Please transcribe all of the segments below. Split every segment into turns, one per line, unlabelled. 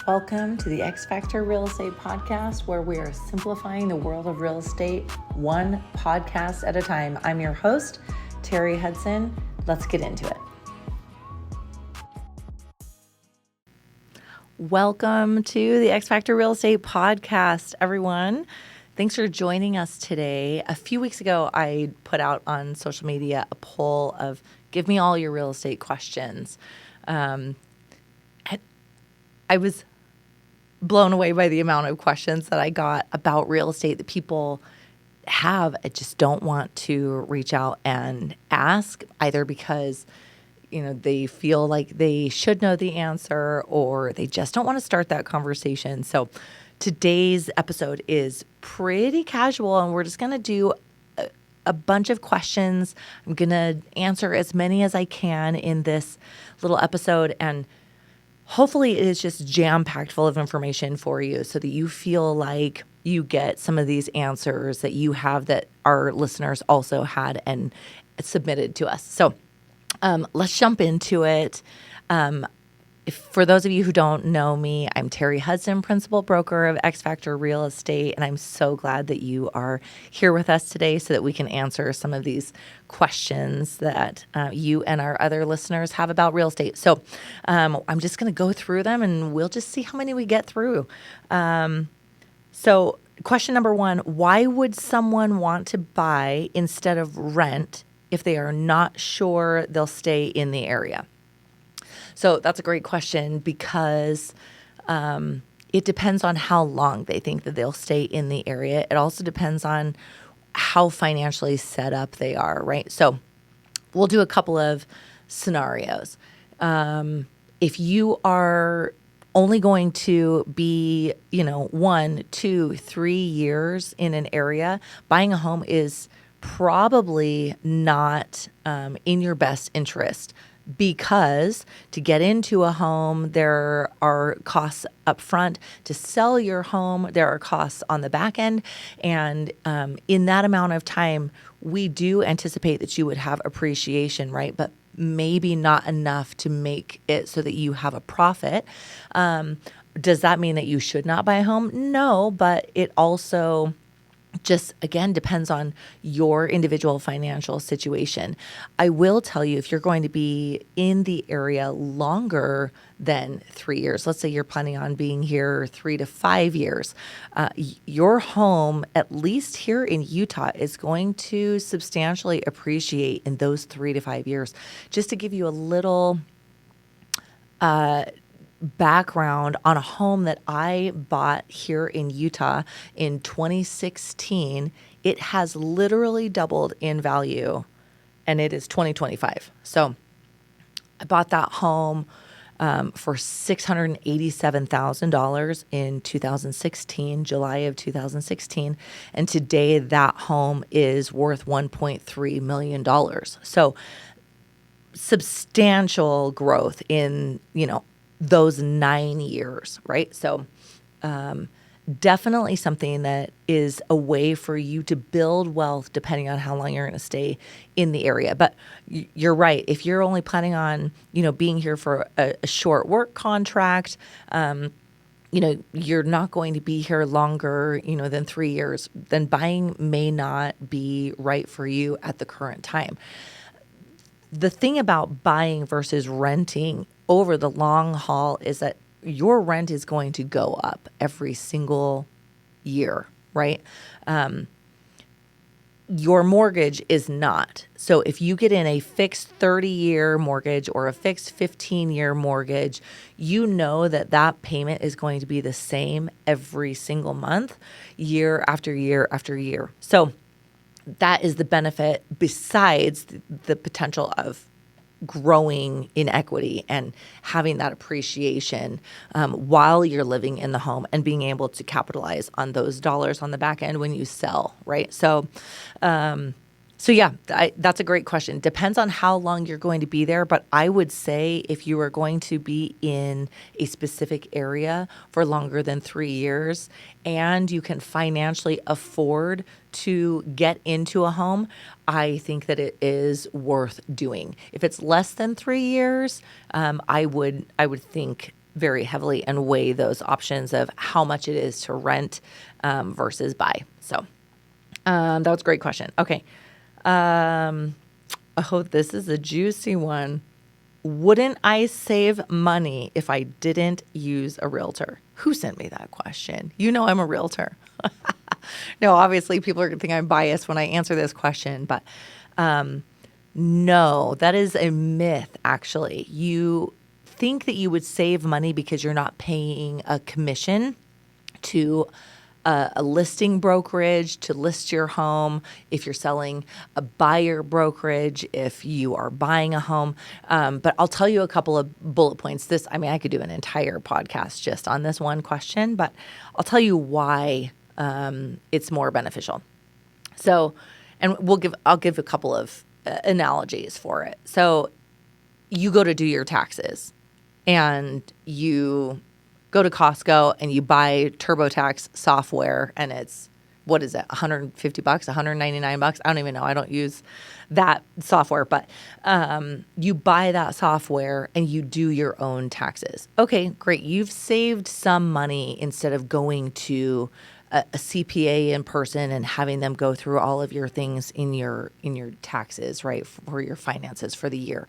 Welcome to the X Factor Real Estate Podcast, where we are simplifying the world of real estate one podcast at a time. I'm your host, Teri Hudson. Let's get into it. Welcome to the X Factor Real Estate Podcast, everyone. Thanks for joining us today. A few weeks ago, I put out on social media a poll of give me all your real estate questions. I was blown away by the amount of questions that I got about real estate that people have and just don't want to reach out and ask, either because they feel like they should know the answer or they just don't want to start that conversation. So today's episode is pretty casual, and we're just going to do a bunch of questions. I'm going to answer as many as I can in this little episode, and hopefully it is just jam-packed full of information for you so that you feel like you get some of these answers that you have that our listeners also had and submitted to us. So let's jump into it. For those of you who don't know me, I'm Teri Hudson, principal broker of X Factor Real Estate, and I'm so glad that you are here with us today so that we can answer some of these questions that you and our other listeners have about real estate. So I'm just going to go through them, and we'll just see how many we get through. So question number one, why would someone want to buy instead of rent if they are not sure they'll stay in the area? So that's a great question because it depends on how long they think that they'll stay in the area. It also depends on how financially set up they are, right? So we'll do a couple of scenarios. If you are only going to be, 1, 2, 3 years in an area, buying a home is probably not in your best interest. Because to get into a home, there are costs up front. To sell your home, there are costs on the back end. And in that amount of time, we do anticipate that you would have appreciation, right? But maybe not enough to make it so that you have a profit. Does that mean that you should not buy a home? No, but it also just, again, depends on your individual financial situation. I will tell you, if you're going to be in the area longer than 3 years, let's say you're planning on being here 3 to 5 years, your home, at least here in Utah, is going to substantially appreciate in those 3 to 5 years. Just to give you a little background on a home that I bought here in Utah in 2016, it has literally doubled in value, and it is 2025. So I bought that home for $687,000 in 2016, July of 2016, and today that home is worth $1.3 million. So substantial growth in, those 9 years, right? So definitely something that is a way for you to build wealth depending on how long you're going to stay in the area. But you're right. If you're only planning on, being here for a short work contract, you're not going to be here longer, than 3 years, then buying may not be right for you at the current time. The thing about buying versus renting over the long haul is that your rent is going to go up every single year, right? Your mortgage is not. So if you get in a fixed 30-year mortgage or a fixed 15-year mortgage, you know that payment is going to be the same every single month, year after year after year. So that is the benefit, besides the potential of growing in equity and having that appreciation while you're living in the home and being able to capitalize on those dollars on the back end when you sell, right? So that's a great question. Depends on how long you're going to be there, but I would say if you are going to be in a specific area for longer than 3 years and you can financially afford to get into a home, I think that it is worth doing. If it's less than 3 years, I would think very heavily and weigh those options of how much it is to rent versus buy. So that was a great question. Okay. Oh, this is a juicy one. Wouldn't I save money if I didn't use a realtor? Who sent me that question? You know I'm a realtor. No, obviously people are going to think I'm biased when I answer this question, but no, that is a myth, actually. You think that you would save money because you're not paying a commission to a listing brokerage to list your home, if you're selling a buyer brokerage, if you are buying a home. But I'll tell you a couple of bullet points. I could do an entire podcast just on this one question, but I'll tell you why it's more beneficial. So, and I'll give a couple of analogies for it. So you go to do your taxes and you go to Costco and you buy TurboTax software and it's, what is it, $150, $199? I don't even know. I don't use that software, but you buy that software and you do your own taxes. Okay, great. You've saved some money instead of going to a CPA in person and having them go through all of your things in your taxes, right, for your finances for the year.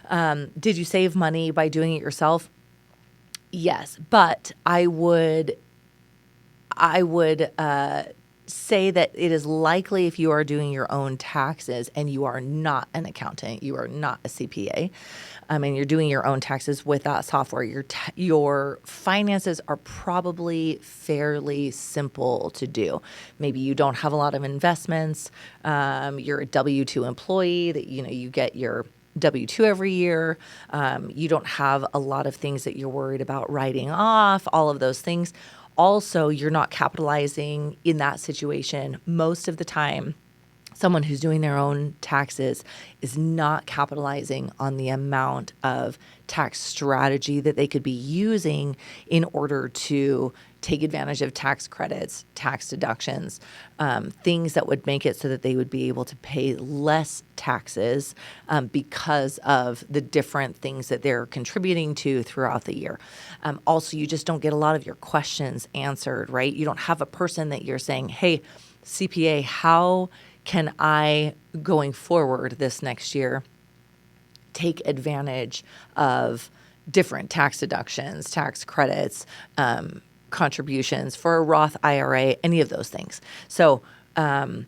Did you save money by doing it yourself? Yes, but I would say that it is likely if you are doing your own taxes and you are not an accountant, you are not a CPA, and you're doing your own taxes with that software, your finances are probably fairly simple to do. Maybe you don't have a lot of investments. You're a W-2 employee that you get your W-2 every year. You don't have a lot of things that you're worried about writing off, all of those things. Also, you're not capitalizing in that situation. Most of the time, someone who's doing their own taxes is not capitalizing on the amount of tax strategy that they could be using in order to take advantage of tax credits, tax deductions, things that would make it so that they would be able to pay less taxes because of the different things that they're contributing to throughout the year. Also, you just don't get a lot of your questions answered, right? You don't have a person that you're saying, hey, CPA, how can I, going forward this next year, take advantage of different tax deductions, tax credits, contributions for a Roth IRA, any of those things. So I'm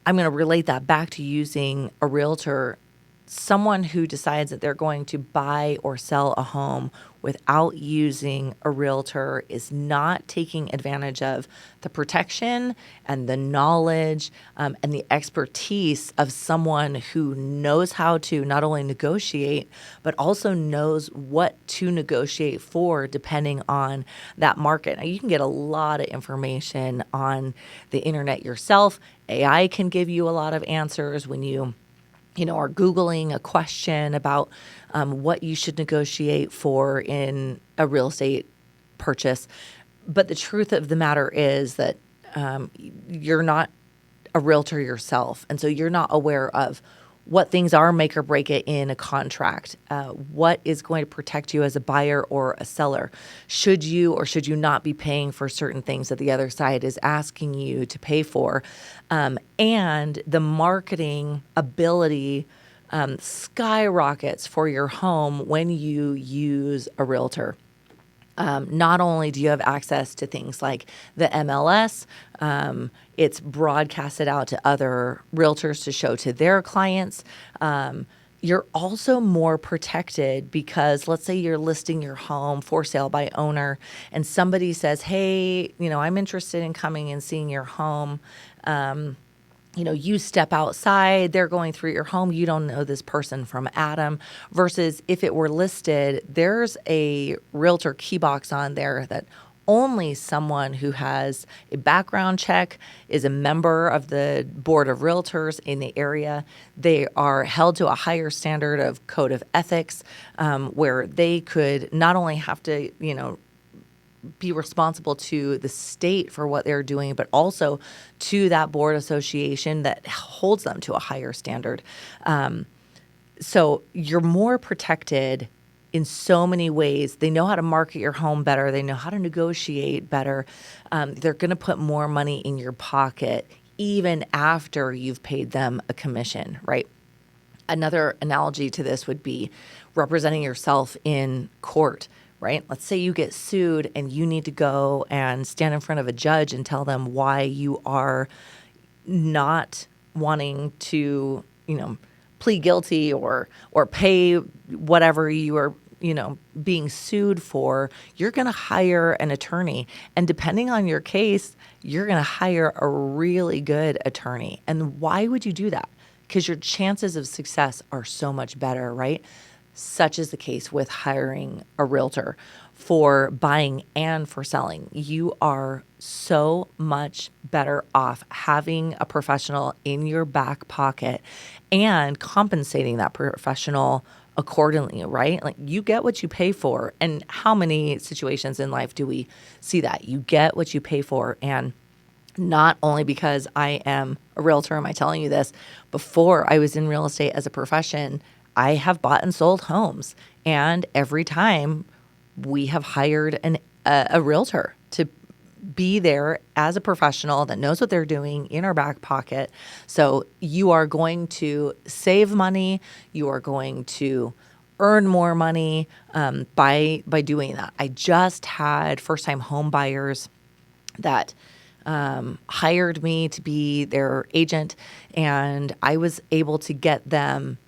going to relate that back to using a realtor. Someone who decides that they're going to buy or sell a home without using a realtor is not taking advantage of the protection and the knowledge and the expertise of someone who knows how to not only negotiate, but also knows what to negotiate for depending on that market. Now, you can get a lot of information on the internet yourself. AI can give you a lot of answers when you are Googling a question about what you should negotiate for in a real estate purchase. But the truth of the matter is that you're not a realtor yourself. And so you're not aware of what things are make or break it in a contract, what is going to protect you as a buyer or a seller. Should you or should you not be paying for certain things that the other side is asking you to pay for? And the marketing ability skyrockets for your home when you use a realtor. Not only do you have access to things like the MLS, it's broadcasted out to other realtors to show to their clients. You're also more protected because let's say you're listing your home for sale by owner and somebody says, hey, I'm interested in coming and seeing your home. You step outside, they're going through your home. You don't know this person from Adam. Versus if it were listed, there's a realtor key box on there that only someone who has a background check, is a member of the board of realtors in the area. They are held to a higher standard of code of ethics, where they could not only have to, be responsible to the state for what they're doing, but also to that board association that holds them to a higher standard. So you're more protected in so many ways. They know how to market your home better. They know how to negotiate better. They're going to put more money in your pocket even after you've paid them a commission, right? Another analogy to this would be representing yourself in court, right? Let's say you get sued and you need to go and stand in front of a judge and tell them why you are not wanting to, plead guilty or pay whatever you are, being sued for. You're going to hire an attorney, and depending on your case, you're going to hire a really good attorney. And why would you do that? Because your chances of success are so much better, right? Such is the case with hiring a realtor for buying and for selling. You are so much better off having a professional in your back pocket and compensating that professional accordingly, right? Like, you get what you pay for. And how many situations in life do we see that? You get what you pay for. And not only because I am a realtor am I telling you this, before I was in real estate as a profession, I have bought and sold homes. And every time we have hired a realtor to be there as a professional that knows what they're doing in our back pocket. So you are going to save money. You are going to earn more money by doing that. I just had first-time home buyers that hired me to be their agent, and I was able to get them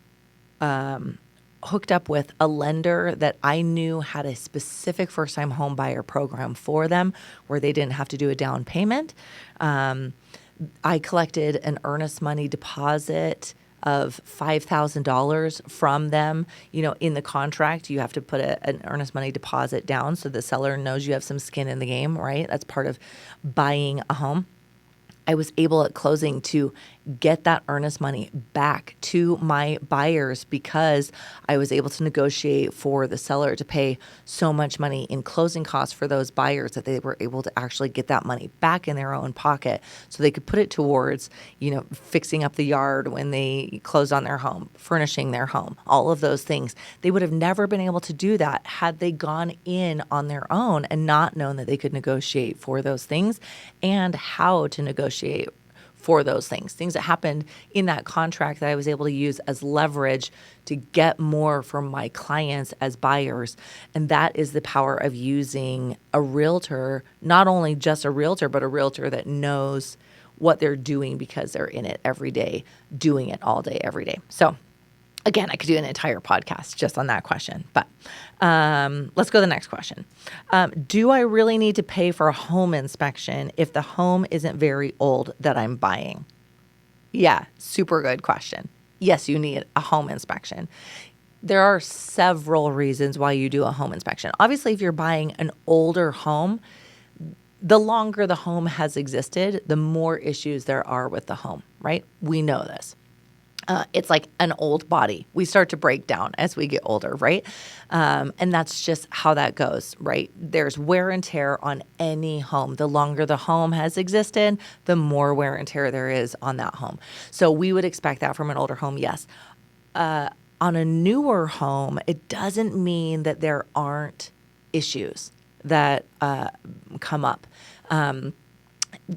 hooked up with a lender that I knew had a specific first-time home buyer program for them where they didn't have to do a down payment. I collected an earnest money deposit of $5,000 from them. In the contract, you have to put an earnest money deposit down so the seller knows you have some skin in the game, right? That's part of buying a home. I was able at closing to get that earnest money back to my buyers because I was able to negotiate for the seller to pay so much money in closing costs for those buyers that they were able to actually get that money back in their own pocket so they could put it towards, fixing up the yard when they closed on their home, furnishing their home, all of those things. They would have never been able to do that had they gone in on their own and not known that they could negotiate for those things and how to negotiate for those things that happened in that contract that I was able to use as leverage to get more from my clients as buyers. And that is the power of using a realtor, not only just a realtor, but a realtor that knows what they're doing because they're in it every day, doing it all day, every day. So again, I could do an entire podcast just on that question, but let's go to the next question. Do I really need to pay for a home inspection if the home isn't very old that I'm buying? Yeah, super good question. Yes, you need a home inspection. There are several reasons why you do a home inspection. Obviously, if you're buying an older home, the longer the home has existed, the more issues there are with the home, right? We know this. It's like an old body. We start to break down as we get older, right? And that's just how that goes, right? There's wear and tear on any home. The longer the home has existed, the more wear and tear there is on that home. So we would expect that from an older home, yes. On a newer home, it doesn't mean that there aren't issues that come up.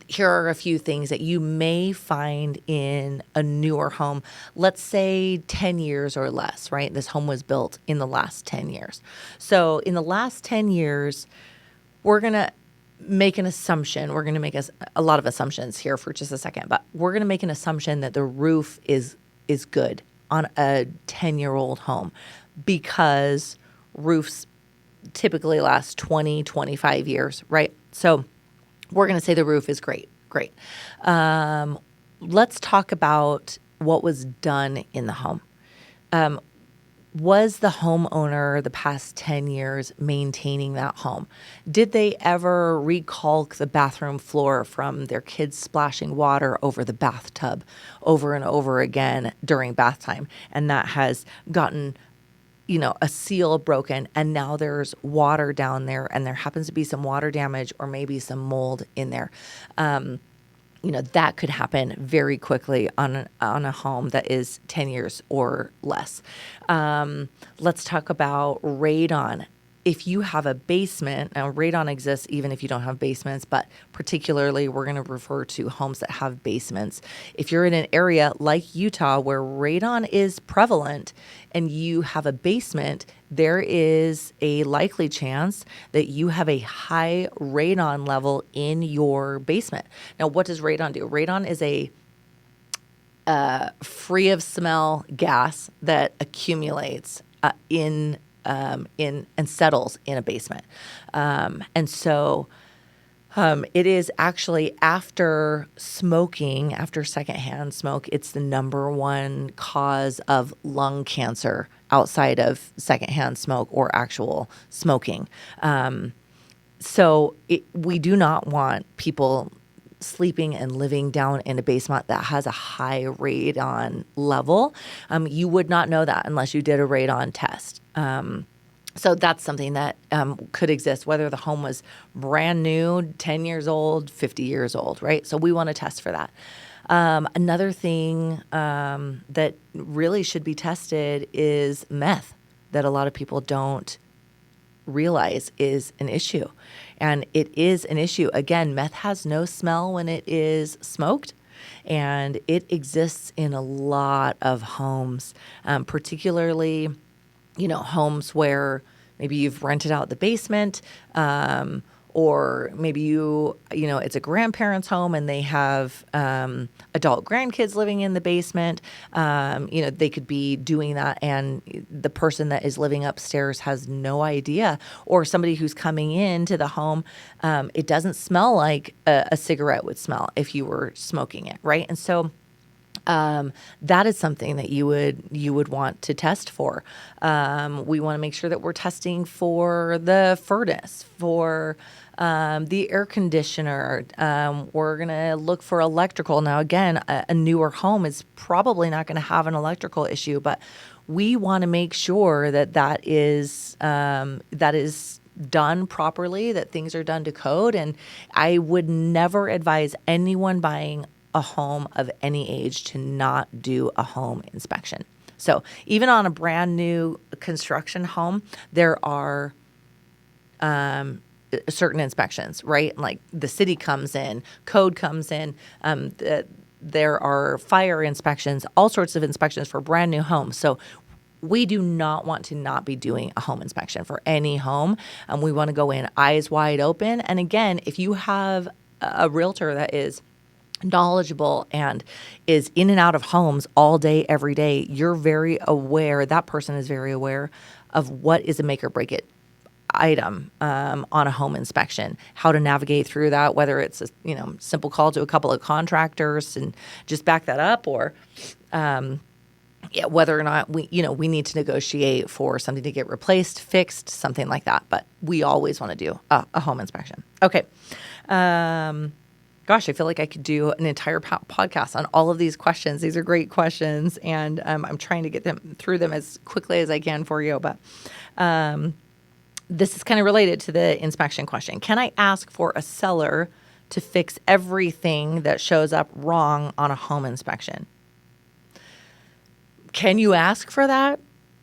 Here are a few things that you may find in a newer home. Let's say 10 years or less, right? This home was built in the last 10 years. So in the last 10 years, we're going to make an assumption. We're going to make a lot of assumptions here for just a second, but we're going to make an assumption that the roof is good on a 10-year-old home because roofs typically last 20, 25 years, right? So we're going to say the roof is great. Let's talk about what was done in the home. Was the homeowner the past 10 years maintaining that home? Did they ever recalk the bathroom floor from their kids splashing water over the bathtub over and over again during bath time? And that has gotten a seal broken, and now there's water down there, and there happens to be some water damage or maybe some mold in there. that could happen very quickly on a home that is 10 years or less. Let's talk about radon. If you have a basement, now radon exists even if you don't have basements, but particularly we're going to refer to homes that have basements. If you're in an area like Utah where radon is prevalent and you have a basement, there is a likely chance that you have a high radon level in your basement. Now, what does radon do? Radon is a free of smell gas that accumulates in and settles in a basement. And so it is actually after smoking, after secondhand smoke, it's the number one cause of lung cancer outside of secondhand smoke or actual smoking. So we do not want people sleeping and living down in a basement that has a high radon level. You would not know that unless you did a radon test. So that's something that could exist, whether the home was brand new, 10 years old, 50 years old, right? So we want to test for that. Another thing that really should be tested is meth, that a lot of people don't realize is an issue. And it is an issue. Again, meth has no smell when it is smoked, and it exists in a lot of homes, particularly, homes where maybe you've rented out the basement, or maybe it's a grandparent's home and they have adult grandkids living in the basement. They could be doing that and the person that is living upstairs has no idea. Or somebody who's coming into the home, it doesn't smell like a cigarette would smell if you were smoking it, right? And so that is something that you would want to test for. We want to make sure that we're testing for the furnace, for the air conditioner. We're going to look for electrical. Now, again, a newer home is probably not going to have an electrical issue, but we want to make sure that is done properly, that things are done to code. And I would never advise anyone buying a home of any age to not do a home inspection. So even on a brand new construction home, there are certain inspections, right? Like the city comes in, code comes in, there are fire inspections, all sorts of inspections for brand new homes. So we do not want to not be doing a home inspection for any home. We want to go in eyes wide open. And again, if you have a realtor that is knowledgeable and is in and out of homes all day, every day, you're very aware, that person is very aware of what is a make or break it item on a home inspection, how to navigate through that, whether it's a simple call to a couple of contractors and just back that up, or whether or not we need to negotiate for something to get replaced, fixed, something like that. But we always want to do a home inspection. Okay. Gosh, I feel like I could do an entire podcast on all of these questions. These are great questions, and I'm trying to get through them as quickly as I can for you. But this is kind of related to the inspection question. Can I ask for a seller to fix everything that shows up wrong on a home inspection? Can you ask for that?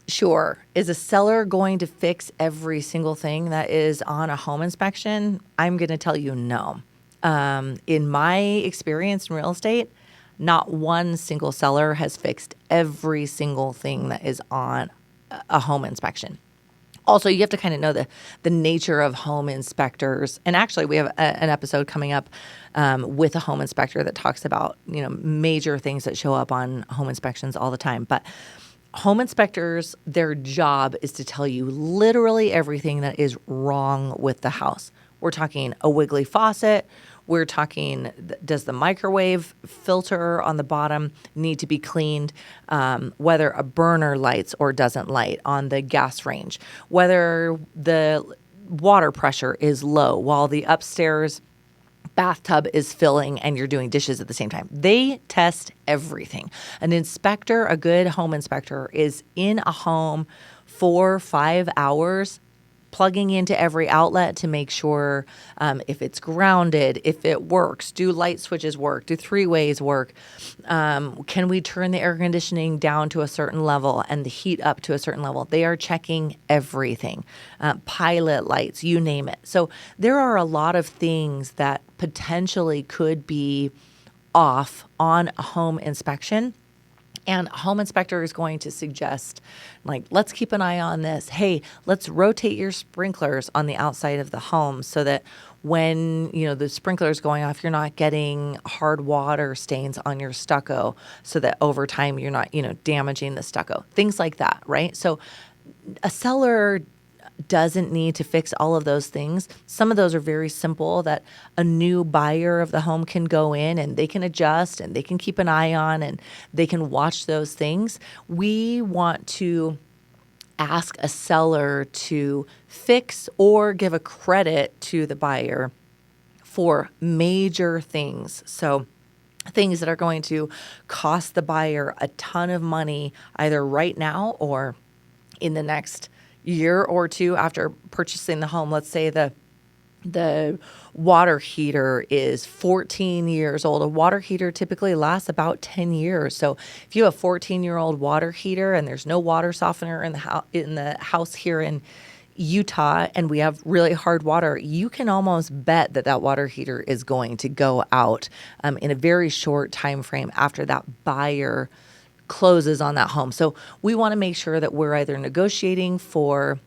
Sure. Is a seller going to fix every single thing that is on a home inspection? I'm going to tell you no. In my experience in real estate, not one single seller has fixed every single thing that is on a home inspection. Also, you have to kind of know the nature of home inspectors. And actually, we have an episode coming up with a home inspector that talks about major things that show up on home inspections all the time. But home inspectors, their job is to tell you literally everything that is wrong with the house. We're talking a wiggly faucet. We're talking, does the microwave filter on the bottom need to be cleaned? Whether a burner lights or doesn't light on the gas range. Whether the water pressure is low while the upstairs bathtub is filling and you're doing dishes at the same time. They test everything. An inspector, a good home inspector, is in a home 4-5 hours plugging into every outlet to make sure if it's grounded, if it works, do light switches work, do three-ways work, can we turn the air conditioning down to a certain level and the heat up to a certain level? They are checking everything, pilot lights, you name it. So there are a lot of things that potentially could be off on a home inspection. And a home inspector is going to suggest, like, let's keep an eye on this. Hey, let's rotate your sprinklers on the outside of the home so that when, the sprinkler is going off, you're not getting hard water stains on your stucco so that over time you're not, damaging the stucco. Things like that, right? So a seller doesn't need to fix all of those things. Some of those are very simple that a new buyer of the home can go in and they can adjust and they can keep an eye on and they can watch those things. We want to ask a seller to fix or give a credit to the buyer for major things. So things that are going to cost the buyer a ton of money either right now or in the next year or two after purchasing the home. Let's say the water heater is 14 years old. A water heater typically lasts about 10 years. So if you have a 14-year-old water heater and there's no water softener in the house here in Utah and we have really hard water, you can almost bet that water heater is going to go out in a very short time frame after that buyer closes on that home. So we want to make sure that we're either negotiating for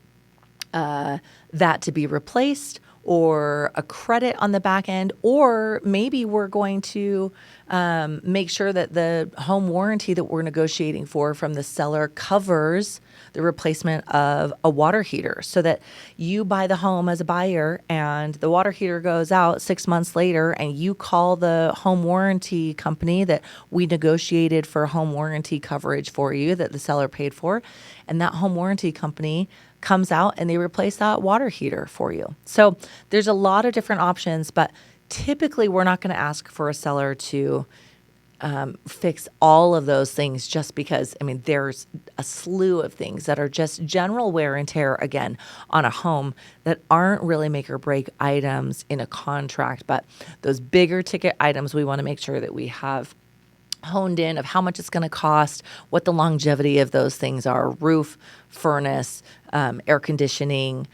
that to be replaced or a credit on the back end, or maybe we're going to make sure that the home warranty that we're negotiating for from the seller covers the replacement of a water heater so that you buy the home as a buyer and the water heater goes out 6 months later and you call the home warranty company that we negotiated for home warranty coverage for you that the seller paid for, and that home warranty company comes out and they replace that water heater for you. So there's a lot of different options, but typically we're not going to ask for a seller to fix all of those things just because, there's a slew of things that are just general wear and tear, again, on a home that aren't really make or break items in a contract. But those bigger ticket items, we want to make sure that we have honed in of how much it's going to cost, what the longevity of those things are, roof, furnace, air conditioning,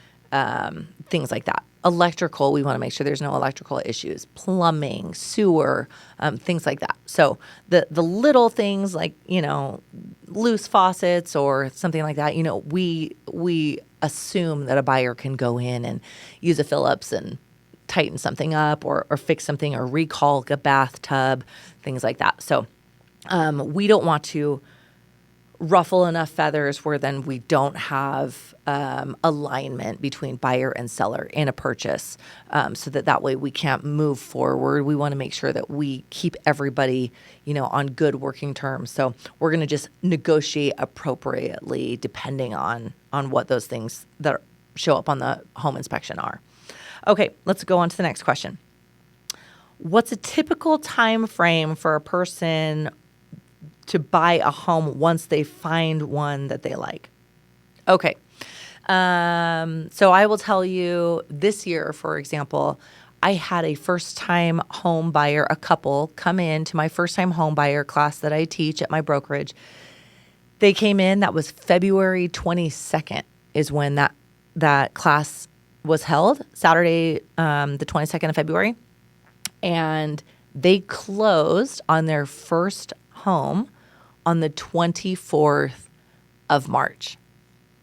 things like that. Electrical, we want to make sure there's no electrical issues, plumbing, sewer, things like that. So the little things like, loose faucets or something like that, we assume that a buyer can go in and use a Phillips and tighten something up or fix something or recalk a bathtub, things like that. So we don't want to ruffle enough feathers where then we don't have alignment between buyer and seller in a purchase so that way we can't move forward. We want to make sure that we keep everybody, on good working terms. So we're going to just negotiate appropriately depending on what those things that show up on the home inspection are. Okay, let's go on to the next question. What's a typical time frame for a person to buy a home once they find one that they like? Okay. So I will tell you this year, for example, I had a first-time home buyer, a couple, come in to my first-time home buyer class that I teach at my brokerage. They came in, that was February 22nd is when that class was held, Saturday, the 22nd of February. And they closed on their first home on the 24th of March.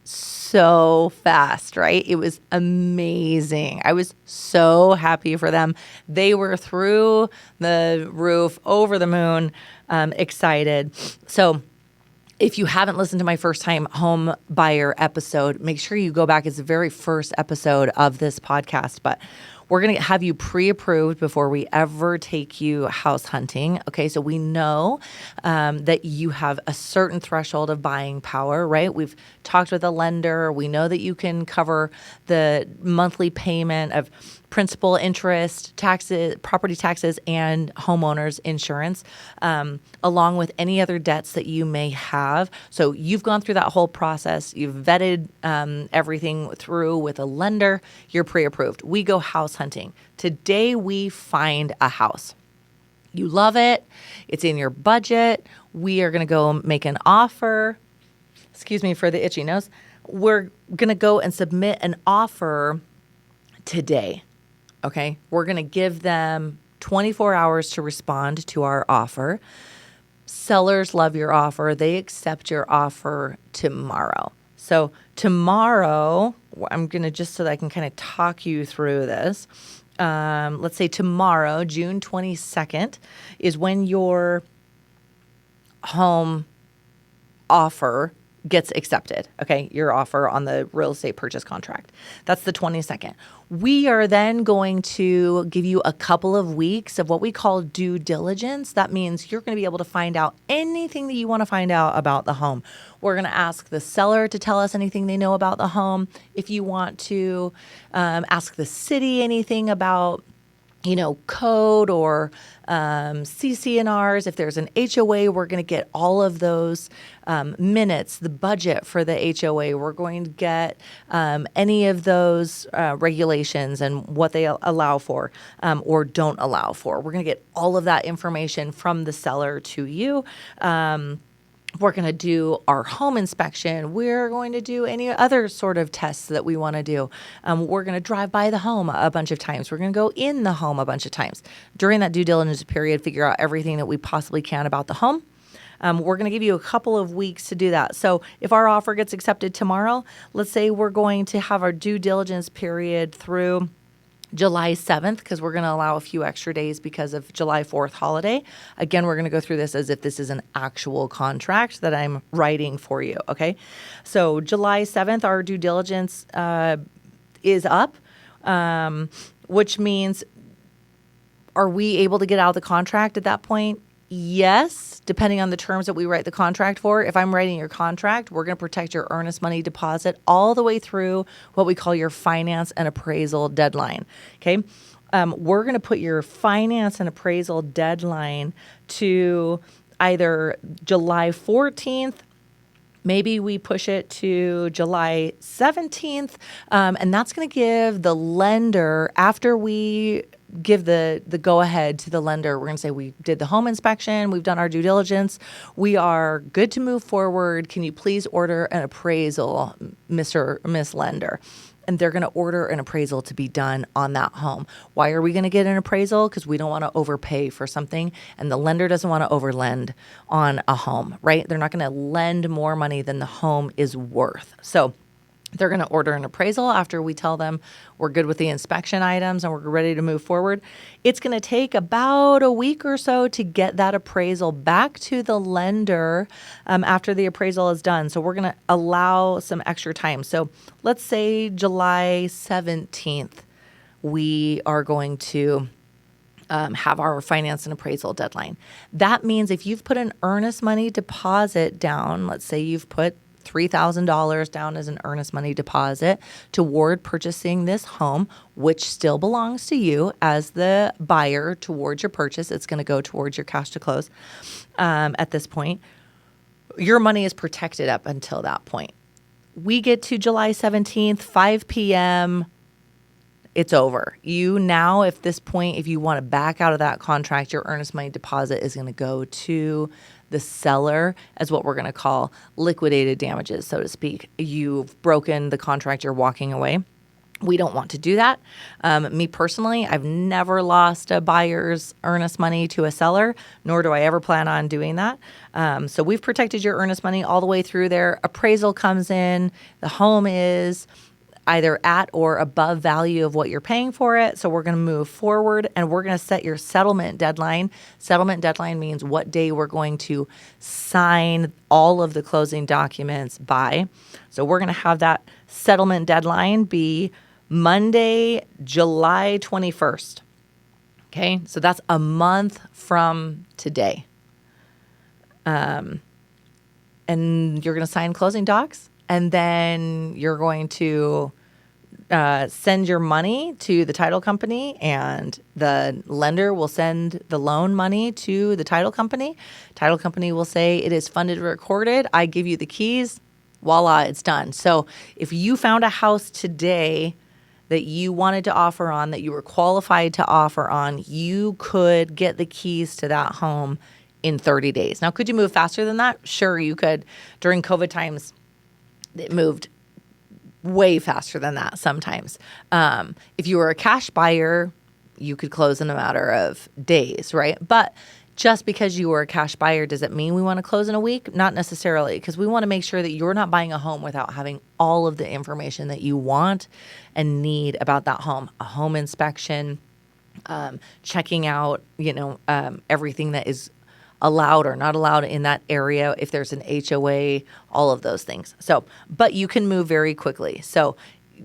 So fast, right? It was amazing. I was so happy for them. They were through the roof, over the moon, excited. So if you haven't listened to my first time home buyer episode, make sure you go back. It's the very first episode of this podcast. But we're going to have you pre-approved before we ever take you house hunting. Okay, so we know that you have a certain threshold of buying power, right? We've talked with a lender. We know that you can cover the monthly payment of principal, interest, taxes, property taxes, and homeowners insurance, along with any other debts that you may have. So you've gone through that whole process. You've vetted everything through with a lender. You're pre-approved. We go house hunting. Today we find a house. You love it. It's in your budget. We are going to go make an offer. Excuse me for the itchy nose. We're going to go and submit an offer today. Okay, we're going to give them 24 hours to respond to our offer. Sellers love your offer. They accept your offer tomorrow. So tomorrow, I'm going to just so that I can kind of talk you through this. Let's say tomorrow, June 22nd, is when your home offer gets accepted, okay? Your offer on the real estate purchase contract. That's the 22nd. We are then going to give you a couple of weeks of what we call due diligence. That means you're going to be able to find out anything that you want to find out about the home. We're going to ask the seller to tell us anything they know about the home. If you want to ask the city anything about code or CCNRs. If there's an HOA, we're going to get all of those minutes, the budget for the HOA. We're going to get any of those regulations and what they allow for or don't allow for. We're going to get all of that information from the seller to you. We're going to do our home inspection. We're going to do any other sort of tests that we want to do. We're going to drive by the home a bunch of times. We're going to go in the home a bunch of times. During that due diligence period, figure out everything that we possibly can about the home. We're going to give you a couple of weeks to do that. So if our offer gets accepted tomorrow, let's say we're going to have our due diligence period through July 7th, because we're going to allow a few extra days because of July 4th holiday. Again, we're going to go through this as if this is an actual contract that I'm writing for you, okay? So July 7th, our due diligence is up, which means, are we able to get out of the contract at that point? Yes, depending on the terms that we write the contract for. If I'm writing your contract, we're going to protect your earnest money deposit all the way through what we call your finance and appraisal deadline. Okay. We're going to put your finance and appraisal deadline to either July 14th. Maybe we push it to July 17th. And that's going to give the lender, after we give the go-ahead to the lender, we're going to say we did the home inspection, we've done our due diligence, we are good to move forward. Can you please order an appraisal, Mr. or Miss Lender? And they're going to order an appraisal to be done on that home. Why are we going to get an appraisal? Because we don't want to overpay for something, and the lender doesn't want to overlend on a home, right? They're not going to lend more money than the home is worth. So they're going to order an appraisal after we tell them we're good with the inspection items and we're ready to move forward. It's going to take about a week or so to get that appraisal back to the lender after the appraisal is done. So we're going to allow some extra time. So let's say July 17th, we are going to have our finance and appraisal deadline. That means if you've put an earnest money deposit down, let's say you've put $3,000 down as an earnest money deposit toward purchasing this home, which still belongs to you as the buyer towards your purchase. It's going to go towards your cash to close at this point. Your money is protected up until that point. We get to July 17th, 5 p.m., it's over. You now, if this point, if you want to back out of that contract, your earnest money deposit is going to go to the seller as what we're going to call liquidated damages, so to speak. You've broken the contract, you're walking away. We don't want to do that. Me personally, I've never lost a buyer's earnest money to a seller, nor do I ever plan on doing that. So we've protected your earnest money all the way through there. Appraisal comes in. The home is either at or above value of what you're paying for it. So we're going to move forward and we're going to set your settlement deadline. Settlement deadline means what day we're going to sign all of the closing documents by. So we're going to have that settlement deadline be Monday, July 21st. Okay, so that's a month from today. And you're going to sign closing docs, and then you're going to send your money to the title company, and the lender will send the loan money to the title company. Title company will say it is funded and recorded. I give you the keys. Voila, it's done. So if you found a house today that you wanted to offer on, that you were qualified to offer on, you could get the keys to that home in 30 days. Now, could you move faster than that? Sure, you could. During COVID times, it moved way faster than that sometimes. If you were a cash buyer, you could close in a matter of days, right? But just because you were a cash buyer, does it mean we want to close in a week? Not necessarily, because we want to make sure that you're not buying a home without having all of the information that you want and need about that home. A home inspection, checking out, everything that is allowed or not allowed in that area, if there's an HOA, all of those things. So, but you can move very quickly. So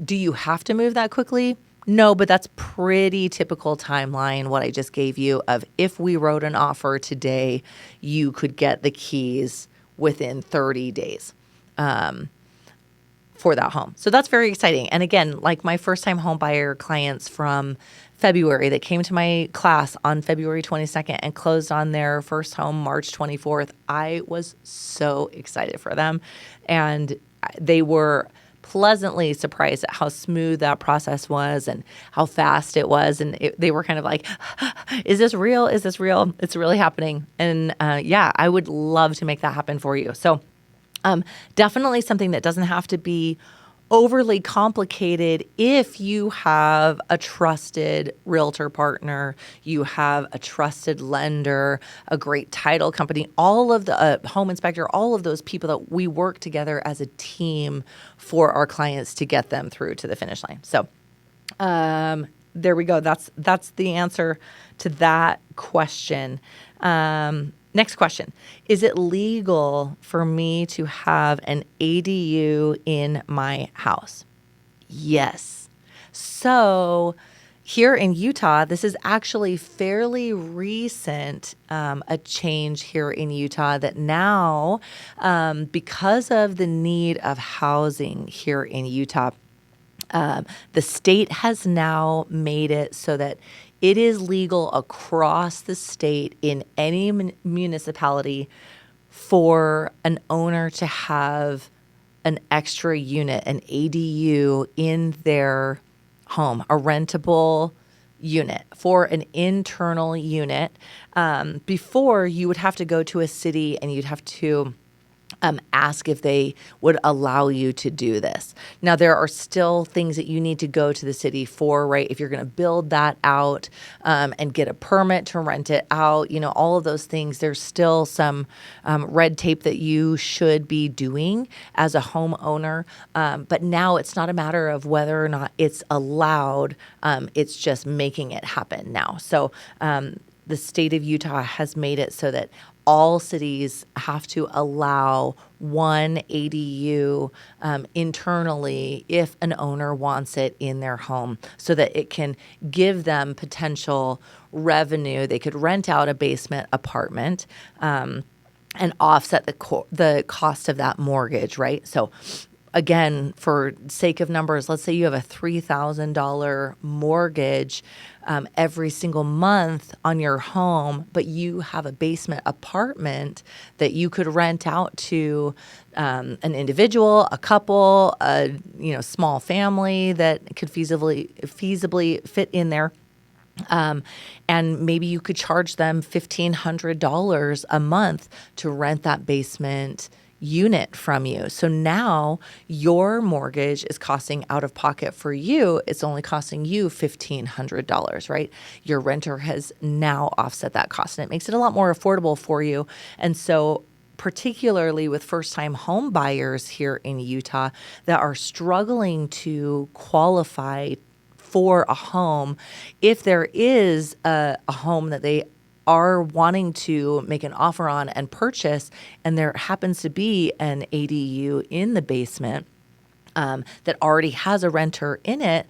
do you have to move that quickly? No, but that's pretty typical timeline, what I just gave you, of if we wrote an offer today, you could get the keys within 30 days for that home. So that's very exciting. And again, like my first-time home buyer clients from February that came to my class on February 22nd and closed on their first home March 24th, I was so excited for them. And they were pleasantly surprised at how smooth that process was and how fast it was. And they were kind of like, is this real? Is this real? It's really happening. And yeah, I would love to make that happen for you. So definitely something that doesn't have to be overly complicated if you have a trusted realtor partner, you have a trusted lender, a great title company, all of the home inspector, all of those people that we work together as a team for our clients to get them through to the finish line. So there we go. That's the answer to that question. Next question. Is it legal for me to have an ADU in my house? Yes. So here in Utah, this is actually fairly recent, a change here in Utah that now, because of the need of housing here in Utah, the state has now made it so that it is legal across the state in any municipality for an owner to have an extra unit, an ADU in their home, a rentable unit for an internal unit. Before, you would have to go to a city and you'd have to ask if they would allow you to do this. Now, there are still things that you need to go to the city for, right? If you're going to build that out and get a permit to rent it out, all of those things, there's still some red tape that you should be doing as a homeowner. But now it's not a matter of whether or not it's allowed. It's just making it happen now. So the state of Utah has made it so that all cities have to allow one ADU internally if an owner wants it in their home so that it can give them potential revenue. They could rent out a basement apartment and offset the cost of that mortgage, right? So again, for sake of numbers, let's say you have a $3,000 mortgage every single month on your home, but you have a basement apartment that you could rent out to an individual, a couple, a small family that could feasibly fit in there. And maybe you could charge them $1,500 a month to rent that basement unit from you. So now your mortgage is costing out of pocket for you. It's only costing you $1,500, right? Your renter has now offset that cost, and it makes it a lot more affordable for you. And so particularly with first-time home buyers here in Utah that are struggling to qualify for a home, if there is a home that they are wanting to make an offer on and purchase, and there happens to be an ADU in the basement, that already has a renter in it,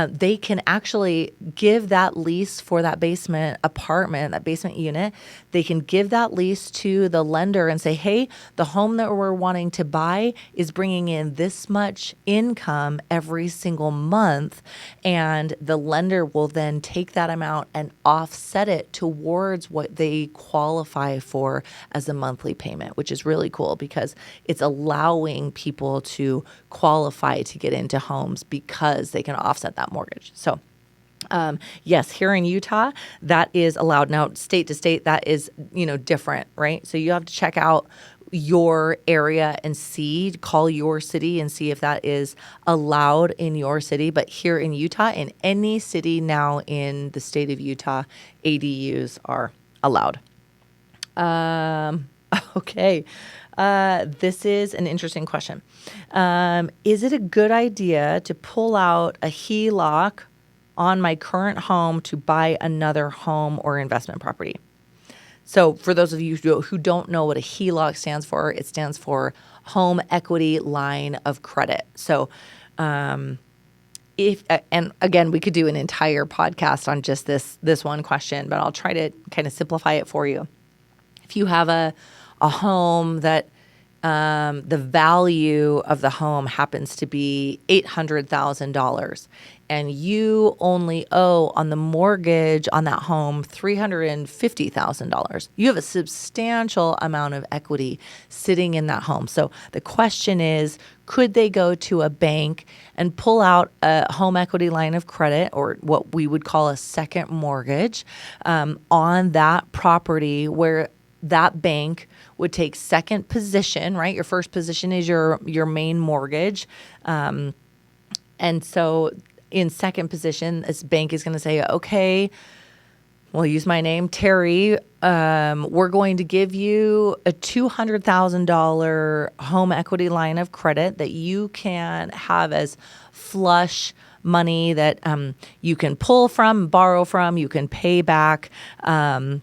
they can actually give that lease for that basement apartment, that basement unit. They can give that lease to the lender and say, hey, the home that we're wanting to buy is bringing in this much income every single month. And the lender will then take that amount and offset it towards what they qualify for as a monthly payment, which is really cool because it's allowing people to qualify to get into homes because they can offset that mortgage. So yes, here in Utah, that is allowed. Now, state to state, that is, different, right? So you have to check out your area and call your city and see if that is allowed in your city. But here in Utah, in any city now in the state of Utah, ADUs are allowed. Okay. This is an interesting question. Is it a good idea to pull out a HELOC on my current home to buy another home or investment property? So for those of you who don't know what a HELOC stands for, it stands for Home Equity Line of Credit. So and again, we could do an entire podcast on just this one question, but I'll try to kind of simplify it for you. If you have a home that the value of the home happens to be $800,000 and you only owe on the mortgage on that home $350,000. You have a substantial amount of equity sitting in that home. So the question is, could they go to a bank and pull out a home equity line of credit, or what we would call a second mortgage, on that property where that bank would take second position, right? Your first position is your main mortgage. And so in second position, this bank is going to say, okay, we'll use my name, Teri. We're going to give you a $200,000 home equity line of credit that you can have as flush money that you can pull from, borrow from, you can pay back. And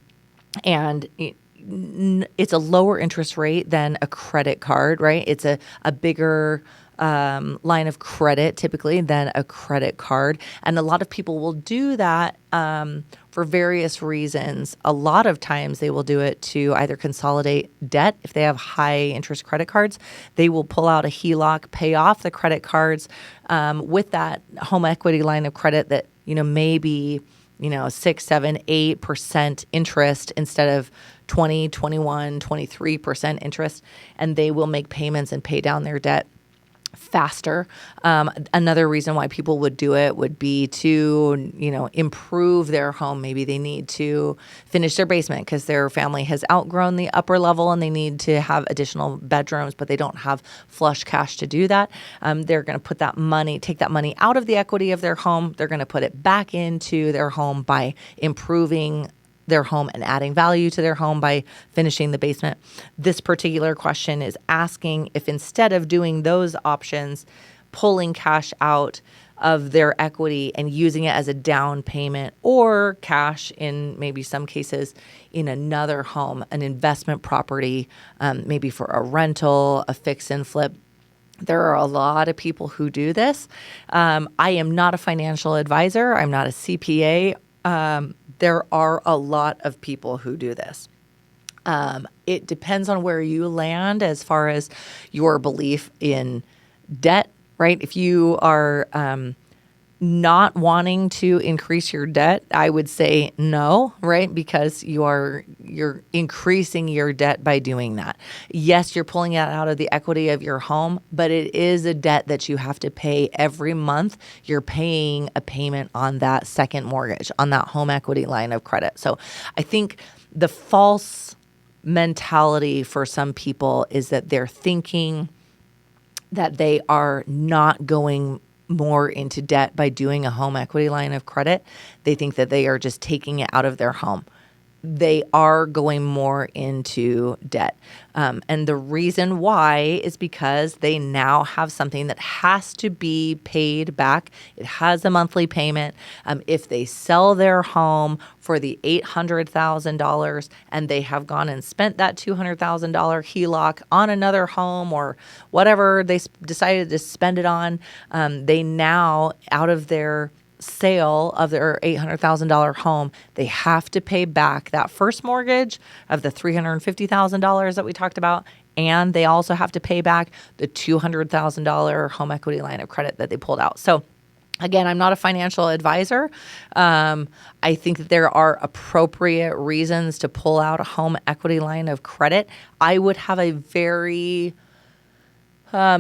it's a lower interest rate than a credit card, right? It's a bigger line of credit typically than a credit card. And a lot of people will do that for various reasons. A lot of times they will do it to either consolidate debt. If they have high interest credit cards, they will pull out a HELOC, pay off the credit cards with that home equity line of credit that, maybe 6, 7, 8% interest instead of 20, 21, 23% interest, and they will make payments and pay down their debt faster. Another reason why people would do it would be to, improve their home. Maybe they need to finish their basement because their family has outgrown the upper level and they need to have additional bedrooms, but they don't have flush cash to do that. They're going to take that money out of the equity of their home. They're going to put it back into their home by improving their home and adding value to their home by finishing the basement. This particular question is asking if instead of doing those options, pulling cash out of their equity and using it as a down payment, or cash in maybe some cases in another home, an investment property, maybe for a rental, a fix and flip. There are a lot of people who do this. I am not a financial advisor. I'm not a CPA. There are a lot of people who do this. It depends on where you land as far as your belief in debt, right? If you are not wanting to increase your debt, I would say no, right? Because you're increasing your debt by doing that. Yes, you're pulling it out of the equity of your home, but it is a debt that you have to pay every month. You're paying a payment on that second mortgage, on that home equity line of credit. So I think the false mentality for some people is that they're thinking that they are not going more into debt by doing a home equity line of credit. They think that they are just taking it out of their home. they are going more into debt. And the reason why is because they now have something that has to be paid back. It has a monthly payment. If they sell their home for the $800,000 and they have gone and spent that $200,000 HELOC on another home or whatever they decided to spend it on, they now, out of their sale of their $800,000 home, they have to pay back that first mortgage of the $350,000 that we talked about, and they also have to pay back the $200,000 home equity line of credit that they pulled out. So again, I'm not a financial advisor. I think that there are appropriate reasons to pull out a home equity line of credit. I would have a very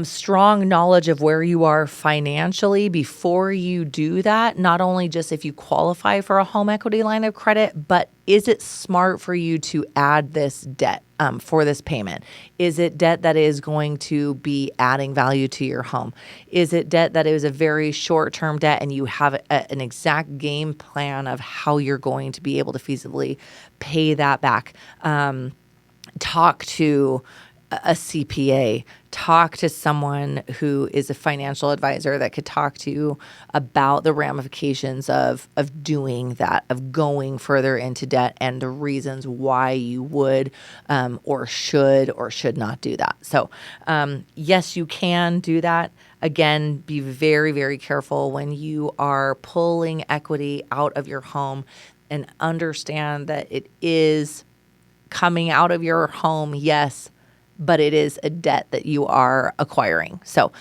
strong knowledge of where you are financially before you do that. Not only just if you qualify for a home equity line of credit, but is it smart for you to add this debt for this payment? Is it debt that is going to be adding value to your home? Is it debt that is a very short-term debt and you have an exact game plan of how you're going to be able to feasibly pay that back? Talk to a CPA, talk to someone who is a financial advisor that could talk to you about the ramifications of doing that, of going further into debt and the reasons why you would or should not do that. So yes, you can do that. Again, be very, very careful when you are pulling equity out of your home and understand that it is coming out of your home, yes, but it is a debt that you are acquiring. So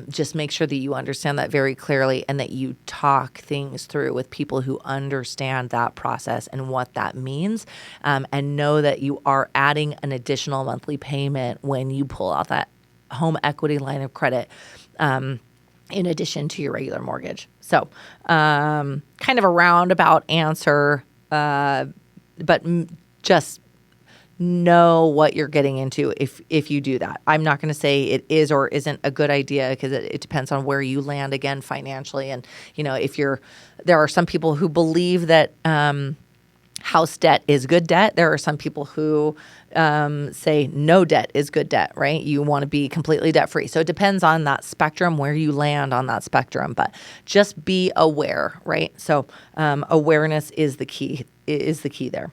just make sure that you understand that very clearly and that you talk things through with people who understand that process and what that means, and know that you are adding an additional monthly payment when you pull out that home equity line of credit in addition to your regular mortgage. So kind of a roundabout answer, but just know what you're getting into if you do that. I'm not going to say it is or isn't a good idea because it depends on where you land again financially. And, there are some people who believe that house debt is good debt. There are some people who say no debt is good debt, right? You want to be completely debt free. So it depends on that spectrum, where you land on that spectrum, but just be aware, right? So awareness is the key there.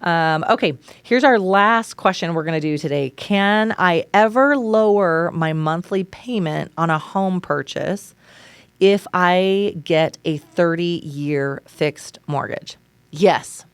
Okay, here's our last question we're going to do today. Can I ever lower my monthly payment on a home purchase if I get a 30-year fixed mortgage? Yes.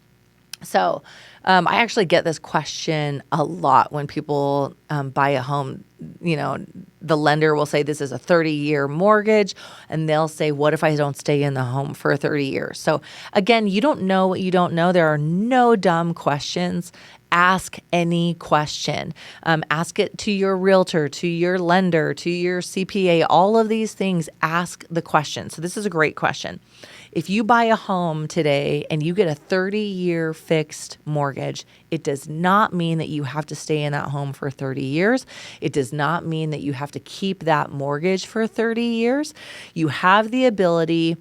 So I actually get this question a lot when people buy a home. The lender will say this is a 30-year mortgage, and they'll say, what if I don't stay in the home for 30 years? So again, you don't know what you don't know. There are no dumb questions. Ask any question. Ask it to your realtor, to your lender, to your CPA, all of these things. Ask the question. So this is a great question. If you buy a home today and you get a 30-year fixed mortgage, it does not mean that you have to stay in that home for 30 years. It does not mean that you have to keep that mortgage for 30 years. You have the ability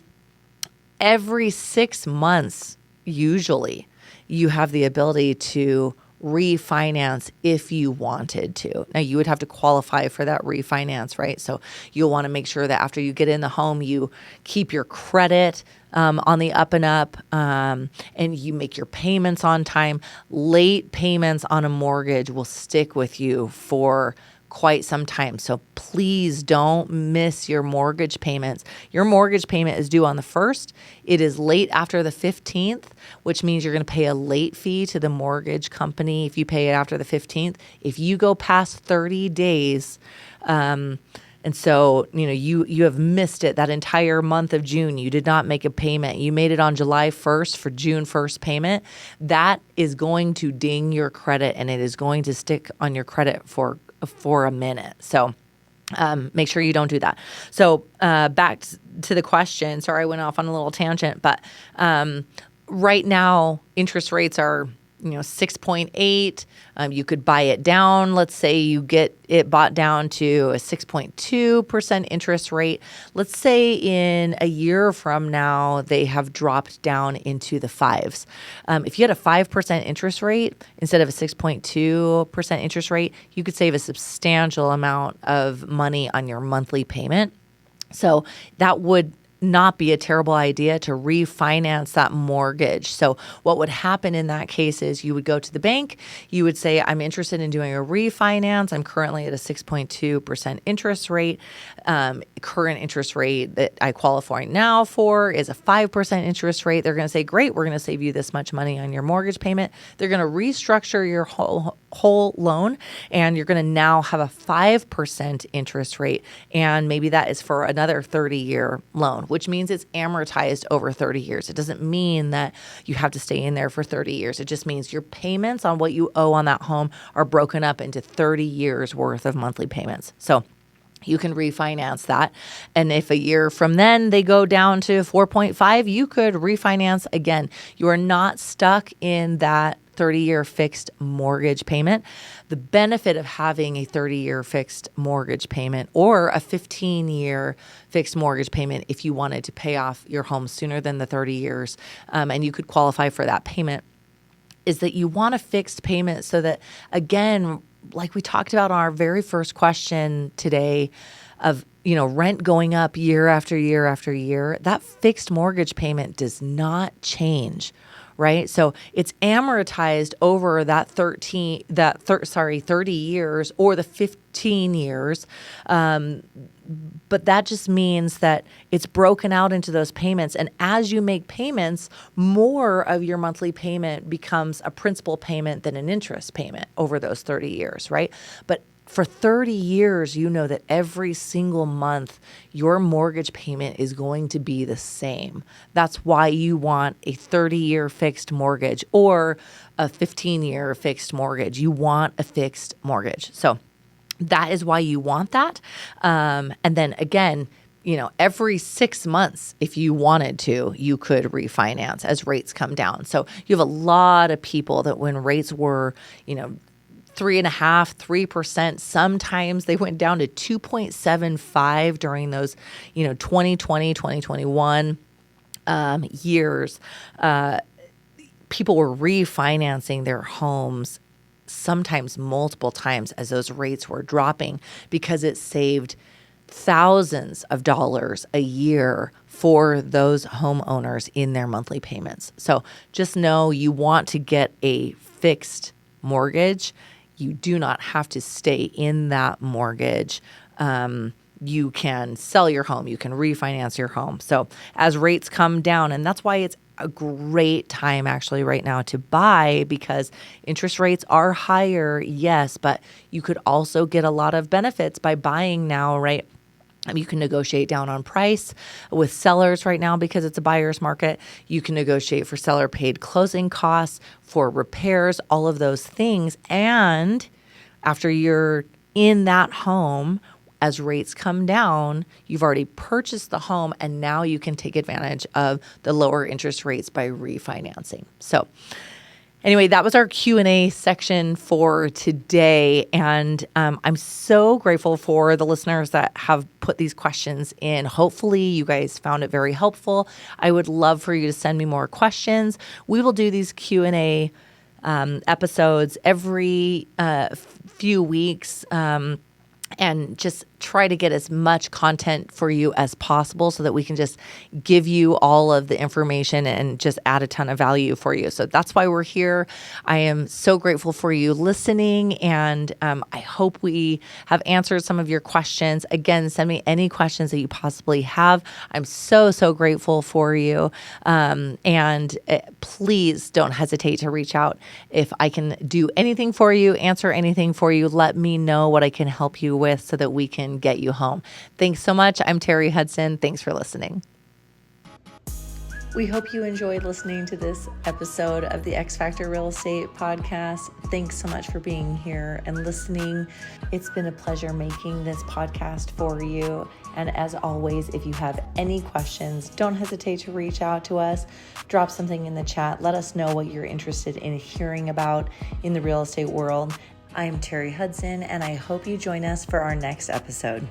every 6 months, usually, you have the ability to refinance if you wanted to. Now, you would have to qualify for that refinance, right? So you'll want to make sure that after you get in the home, you keep your credit on the up and up, and you make your payments on time. Late payments on a mortgage will stick with you for quite some time. So please don't miss your mortgage payments. Your mortgage payment is due on the 1st. It is late after the 15th, which means you're going to pay a late fee to the mortgage company if you pay it after the 15th. If you go past 30 days, and so, you have missed it that entire month of June. You did not make a payment. You made it on July 1st for June 1st payment. That is going to ding your credit, and it is going to stick on your credit for a minute. So make sure you don't do that. So back to the question. Sorry, I went off on a little tangent, but right now interest rates are 6.8. You could buy it down. Let's say you get it bought down to a 6.2% interest rate. Let's say in a year from now, they have dropped down into the fives. If you had a 5% interest rate instead of a 6.2% interest rate, you could save a substantial amount of money on your monthly payment. So that would not be a terrible idea to refinance that mortgage. So what would happen in that case is you would go to the bank, you would say, I'm interested in doing a refinance. I'm currently at a 6.2% interest rate. Current interest rate that I qualify now for is a 5% interest rate. They're going to say, great, we're going to save you this much money on your mortgage payment. They're going to restructure your whole loan, and you're going to now have a 5% interest rate. And maybe that is for another 30-year loan, which means it's amortized over 30 years. It doesn't mean that you have to stay in there for 30 years. It just means your payments on what you owe on that home are broken up into 30 years worth of monthly payments. So you can refinance that. And if a year from then they go down to 4.5, you could refinance again. You are not stuck in that 30-year fixed mortgage payment. The benefit of having a 30-year fixed mortgage payment or a 15-year fixed mortgage payment, if you wanted to pay off your home sooner than the 30 years, and you could qualify for that payment, is that you want a fixed payment so that, again, like we talked about on our very first question today of, rent going up year after year after year, that fixed mortgage payment does not change, right? So it's amortized over that 30 years or the 15 years. But that just means that it's broken out into those payments. And as you make payments, more of your monthly payment becomes a principal payment than an interest payment over those 30 years, right? But for 30 years, you know that every single month your mortgage payment is going to be the same. That's why you want a 30-year fixed mortgage or a 15-year fixed mortgage. You want a fixed mortgage. So that is why you want that. And then again, every 6 months, if you wanted to, you could refinance as rates come down. So you have a lot of people that when rates were, 3.5%, 3%. Sometimes they went down to 2.75 during those, 2020, 2021 years. People were refinancing their homes sometimes multiple times as those rates were dropping because it saved thousands of dollars a year for those homeowners in their monthly payments. So just know you want to get a fixed mortgage. You do not have to stay in that mortgage. You can sell your home. You can refinance your home. So as rates come down, and that's why it's a great time actually right now to buy, because interest rates are higher, yes, but you could also get a lot of benefits by buying now, right? You can negotiate down on price with sellers right now because it's a buyer's market. You can negotiate for seller paid closing costs, for repairs, all of those things. And after you're in that home, as rates come down, you've already purchased the home and now you can take advantage of the lower interest rates by refinancing. So anyway, that was our Q&A section for today. And I'm so grateful for the listeners that have put these questions in. Hopefully you guys found it very helpful. I would love for you to send me more questions. We will do these Q&A episodes every few weeks and just try to get as much content for you as possible so that we can just give you all of the information and just add a ton of value for you. So that's why we're here. I am so grateful for you listening, and I hope we have answered some of your questions. Again, send me any questions that you possibly have. I'm so, so grateful for you. And please don't hesitate to reach out. If I can do anything for you, answer anything for you, let me know what I can help you with so that we can get you home. Thanks so much. I'm Teri Hudson. Thanks for listening. We hope you enjoyed listening to this episode of the X Factor Real Estate Podcast. Thanks so much for being here and listening. It's been a pleasure making this podcast for you. And as always, if you have any questions, don't hesitate to reach out to us. Drop something in the chat. Let us know what you're interested in hearing about in the real estate world. I'm Teri Hudson, and I hope you join us for our next episode.